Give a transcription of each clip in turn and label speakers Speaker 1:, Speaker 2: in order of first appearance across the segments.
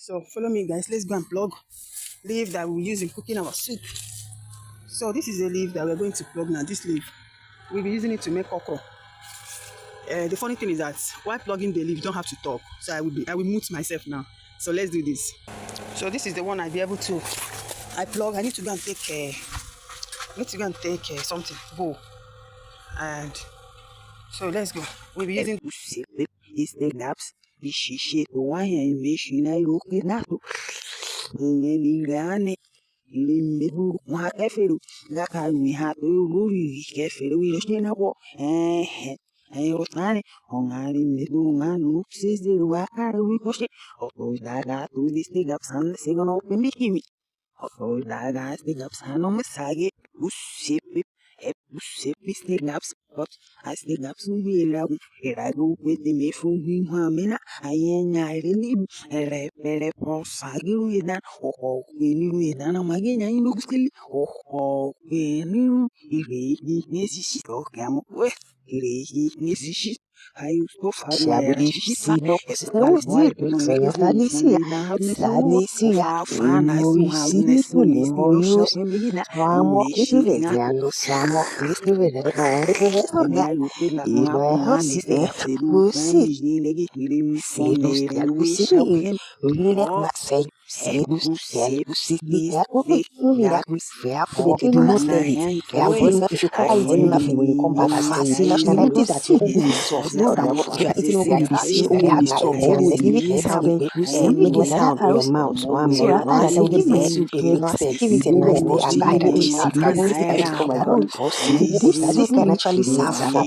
Speaker 1: So follow me, guys. Let's go and plug leaf that we use in cooking our soup. So this is a leaf that we're going to plug now. This leaf, we'll be using it to make okra. The funny thing is that while plugging the leaf, you don't have to talk. So I will mute myself now. So let's do this. So this is the one I'll be able to. I plug. I need to go and take something bowl, and so let's go. We'll be using is the gaps. The shit why I machine I look it now. Limbu wa kefelu gaka mi ha to lori kefelu wi lo se na wo o tani ongari medu nganu sisi wa kare wi ko se o to daga to this thing up san se gono pembi kimi o to daga thing up san no mesage usipi usipi thing ups but as thing ups we la era go with the me fu mi ha mena ayenya really repere po sagi wi dan o ni wi dan magenya inu skill o ni ire ni si to kamo we ire ni si I so far
Speaker 2: Sino Snowy Sanisia Moisini Moyos Ramo Ivetiano Samo Hosite Musi Sinus Telbusi Ulile Masay Sinus Telbusi Miraculous Fair to Mustang Fair Nothing will come back as Sina Shanati that you you are eating over the sea or you make a sound in your mouth. So after that, I will give it soup, give it a nice day and guide it. Oh my God. This can actually serve for a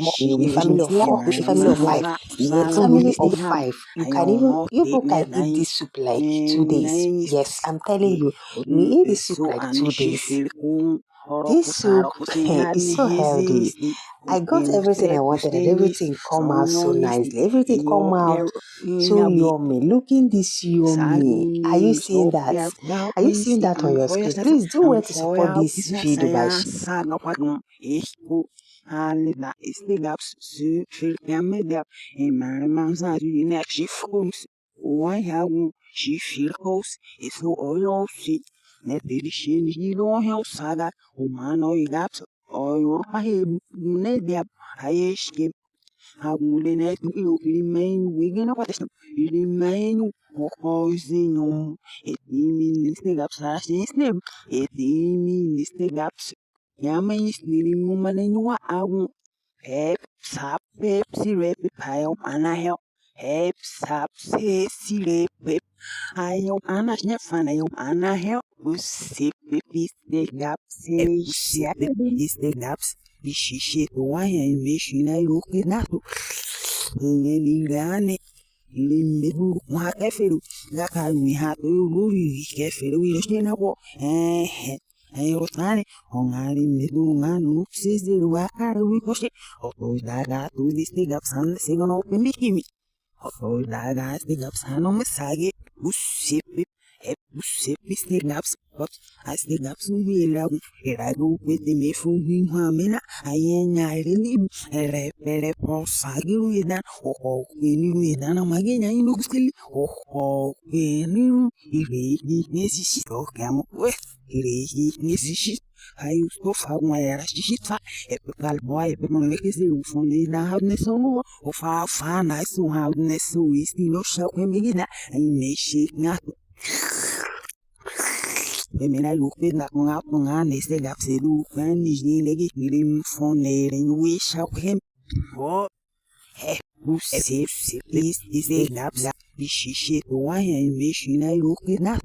Speaker 2: family of 4, a family of 5, a family of 5. You can eat this soup like 2 days. Yes, I'm telling you, we eat this soup like 2 days. This soup is so healthy. I got everything I wanted and everything come out so nicely. Everything come out so yummy. Looking this yummy. Are you seeing that? Are you seeing that on your screen? Please do well to support this video by
Speaker 1: Hagulenet Limain Wigan of Limain Ozinum, it means the gaps are name, it means the gaps. Yaman is nearly woman in your own. Hep sap pepsi pile and I help. Hep sap say pep. I hope Anna Snefana and I help. Sip is the gaps, is the gaps. The shit why I machine I look it now. Lilane Limbu wa kefelu gaka mi ha to lori kefelu wi lo se na wo o tani ongari medu nganu sisi wa kare wi ko se o to daga to this thing up san se gono pembi kimi o to daga thing up san no mesage usipi snaps, but as the gaps we love, I go with the me from him, Mena, I really repere for Sagi with that, or when you dan magina in look still, or when you is so come with is I used to have my shit, a boy, but my make is the from the hardness or far fun, I so hardness, so is no shock when begin, and may shake not. I look at that one up on they said up to do when he's nearly him from there and we shout him. What? Who says please is the gaps? This shit, why I machine I look at that.